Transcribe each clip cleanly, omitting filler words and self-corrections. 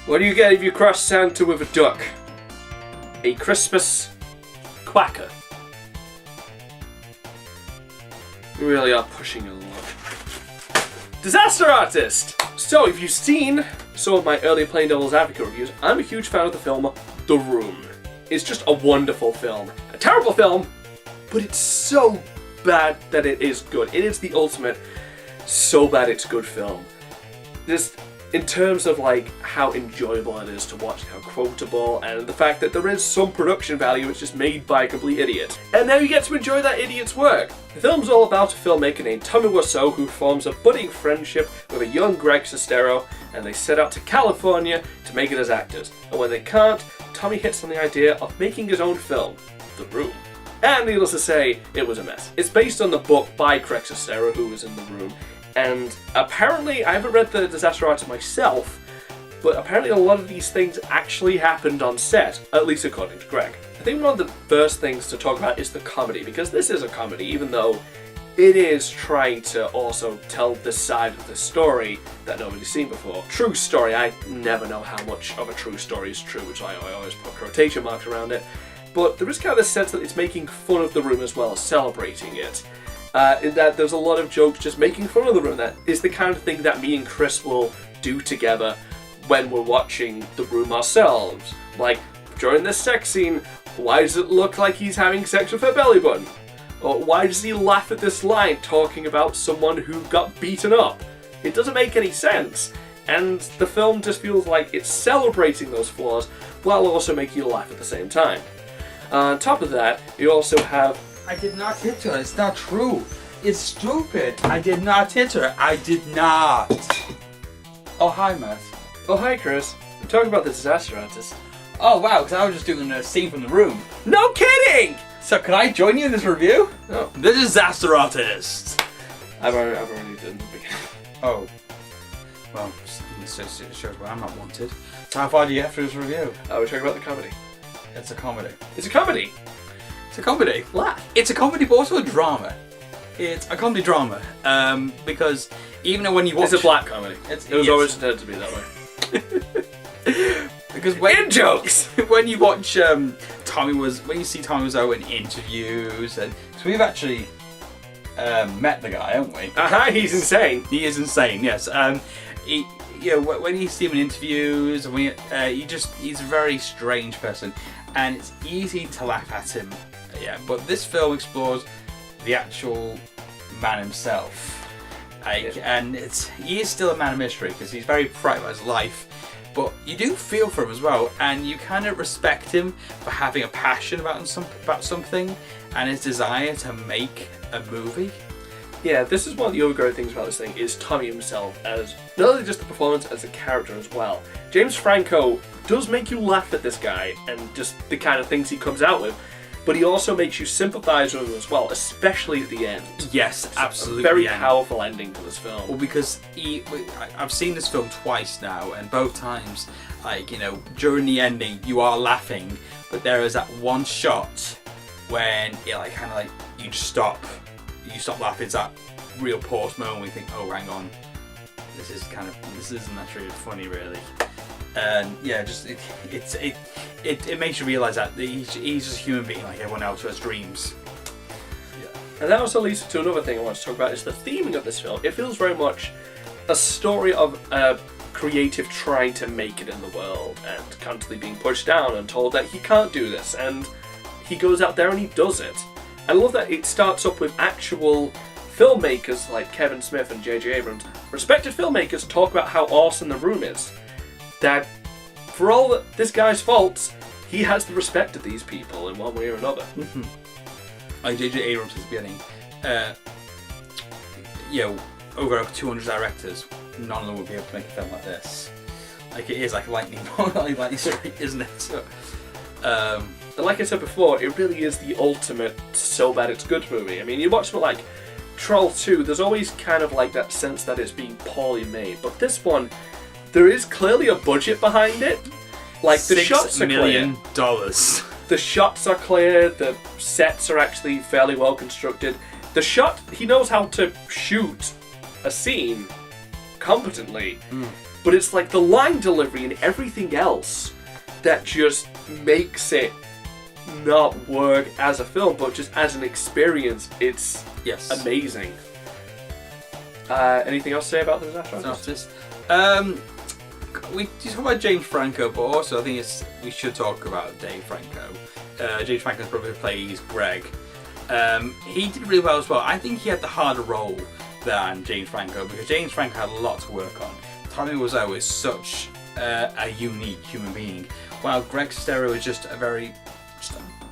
What do you get if you cross Santa with a duck? A Christmas quacker. You really are pushing it along. Disaster Artist! So, if you've seen some of my earlier Playing Devil's Advocate reviews, I'm a huge fan of the film The Room. It's just a wonderful film. A terrible film, but it's so bad that it is good. It is the ultimate so bad it's good film. Just in terms of like how enjoyable it is to watch, how quotable, and the fact that there is some production value, it's just made by a complete idiot. And now you get to enjoy that idiot's work. The film's all about a filmmaker named Tommy Wiseau who forms a budding friendship with a young Greg Sestero, and they set out to California to make it as actors. And when they can't, Tommy hits on the idea of making his own film, The Room. And needless to say, it was a mess. It's based on the book by Greg Sestero, who was in The Room. And apparently, I haven't read the Disaster Artist myself, but apparently a lot of these things actually happened on set, at least according to Greg. I think one of the first things to talk about is the comedy, because this is a comedy, even though it is trying to also tell this side of the story that nobody's seen before. True story, I never know how much of a true story is true, which I always put quotation marks around it. But there is kind of this sense that it's making fun of The Room as well as celebrating it. In that there's a lot of jokes just making fun of The Room. That is the kind of thing that me and Chris will do together when we're watching The Room ourselves. Like, during this sex scene, why does it look like he's having sex with her belly button? Or why does he laugh at this line talking about someone who got beaten up? It doesn't make any sense. And the film just feels like it's celebrating those flaws while also making you laugh at the same time. On top of that, you also have... I did not hit her. It's not true. It's stupid. I did not hit her. I did not. Oh, hi, Matt. Oh, hi, Chris. I'm talking about the Disaster Artist. Oh, wow, because I was just doing a scene from The Room. No kidding! So, can I join you in this review? No. The Disaster Artist. I've already done the beginning. Oh. Well, it shows where I'm not wanted. So, how far do you get through this review? We're talking about the comedy. It's a comedy. It's a comedy! It's a comedy. Laugh. It's a comedy, but also a drama. It's a comedy drama. Because even when you watch... It's a black comedy. It was yes. always intended to be that way. Because when... In jokes! When you watch when you see Tommy Wiseau in interviews, and... Because we've actually met the guy, haven't we? He's insane. He is insane, yes. When you see him in interviews, and he's a very strange person, and it's easy to laugh at him. Yeah, but this film explores the actual man himself, and he is still a man of mystery because he's very private about his life. But you do feel for him as well, and you kind of respect him for having a passion about something, and his desire to make a movie. Yeah, this is one of the overgrowing things about this thing, is Tommy himself as, not only just the performance, as a character as well. James Franco does make you laugh at this guy, and just the kind of things he comes out with, but he also makes you sympathise with him as well, especially at the end. Yes, absolutely. A very powerful ending to this film. Well, because I've seen this film twice now, and both times, during the ending, you are laughing, but there is that one shot when you just stop. You stop laughing. It's that real pause moment where you think, oh, hang on, this isn't actually funny, really. And yeah, just it makes you realise that he's just a human being like everyone else who has dreams. Yeah. And that also leads to another thing I want to talk about, is the theming of this film. It feels very much a story of a creative trying to make it in the world and constantly being pushed down and told that he can't do this, and he goes out there and he does it. I love that it starts up with actual filmmakers like Kevin Smith and J.J. Abrams, respected filmmakers, talk about how awesome The Room is. That for all this guy's faults, he has the respect of these people in one way or another. Mm-hmm. Like J.J. Abrams at the beginning, over 200 directors, none of them would be able to make a film like this. Like, it is like lightning strike, isn't it? So, and like I said before, it really is the ultimate so bad it's good movie. I mean, you watch something like Troll 2, there's always kind of like that sense that it's being poorly made, but this one, there is clearly a budget behind it. Like, the shots are $6 million. The shots are clear, the sets are actually fairly well constructed. He knows how to shoot a scene competently. but it's like the line delivery and everything else that just makes it not work as a film, but just as an experience, it's amazing. Anything else to say about the Disaster Artist? We talk about James Franco, but also I think we should talk about Dave Franco. James Franco's brother who plays Greg. He did really well as well. I think he had the harder role than James Franco, because James Franco had a lot to work on. Tommy Wiseau is such a unique human being, while Greg Sestero is just a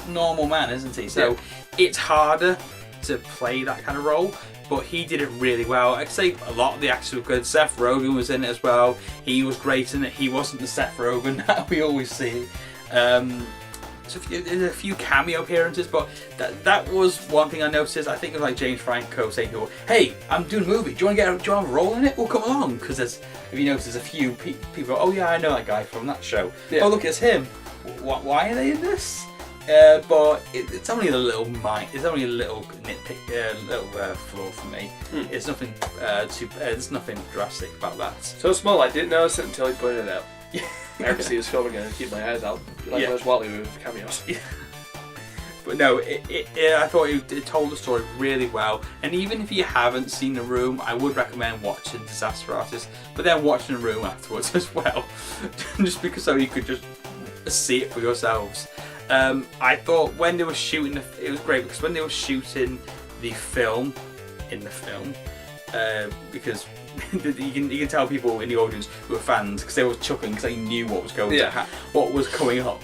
normal man, isn't he? So it's harder to play that kind of role, but he did it really well. I'd say a lot of the actors were good. Seth Rogen was in it as well. He was great in it. He wasn't the Seth Rogen that we always see. So there's a few cameo appearances, but that was one thing I noticed. I think it was like James Franco saying to people, "Hey, I'm doing a movie. Do you want to have a role in it? Well, come along." Because if you notice, there's a few people. Oh yeah, I know that guy from that show. Yeah. Oh look, it's him. Why are they in this? But it's only a little it's only a little nitpick, little flaw for me. It's nothing there's nothing drastic about that. So small, I didn't notice it until he pointed it out. I have to see his film again and keep my eyes out. Like those Wally with cameos. But no, I thought it told the story really well. And even if you haven't seen The Room, I would recommend watching Disaster Artist, but then watching The Room afterwards as well, just because so you could just see it for yourselves. I thought when they were shooting, it was great because when they were shooting the film, because you can tell people in the audience who were fans because they were chuckling because they knew what was what was coming up.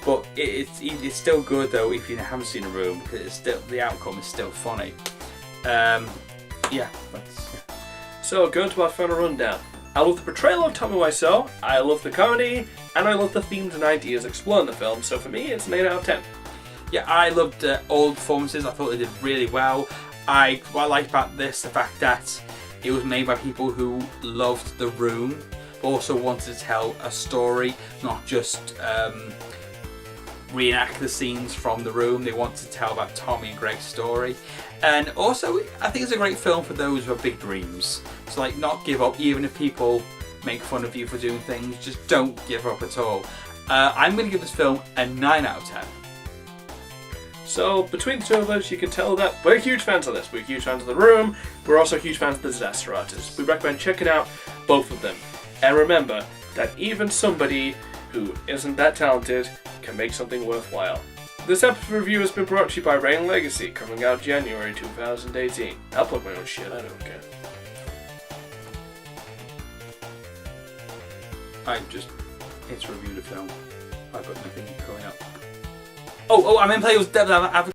But it's still good though if you haven't seen The Room, because the outcome is still funny. So going to our final rundown. I love the portrayal of Tommy Wiseau, I love the comedy, and I love the themes and ideas explored in the film, so for me it's an 8 out of 10. Yeah, I loved all the performances. I thought they did really well. What I liked about this, the fact that it was made by people who loved The Room, but also wanted to tell a story, not just reenact the scenes from The Room. They wanted to tell about Tommy and Greg's story. And also, I think it's a great film for those who have big dreams. So like, not give up, even if people make fun of you for doing things, just don't give up at all. I'm going to give this film a 9 out of 10. So between the two of us, you can tell that we're huge fans of this. We're huge fans of The Room. We're also huge fans of The Disaster Artist. We recommend checking out both of them. And remember that even somebody who isn't that talented can make something worthwhile. This episode review has been brought to you by Rain Legacy, coming out January 2018. I'll plug my own shit, I don't care. I've just reviewed a film. I've got nothing going up. Oh, I mean, play was Devil Advocate.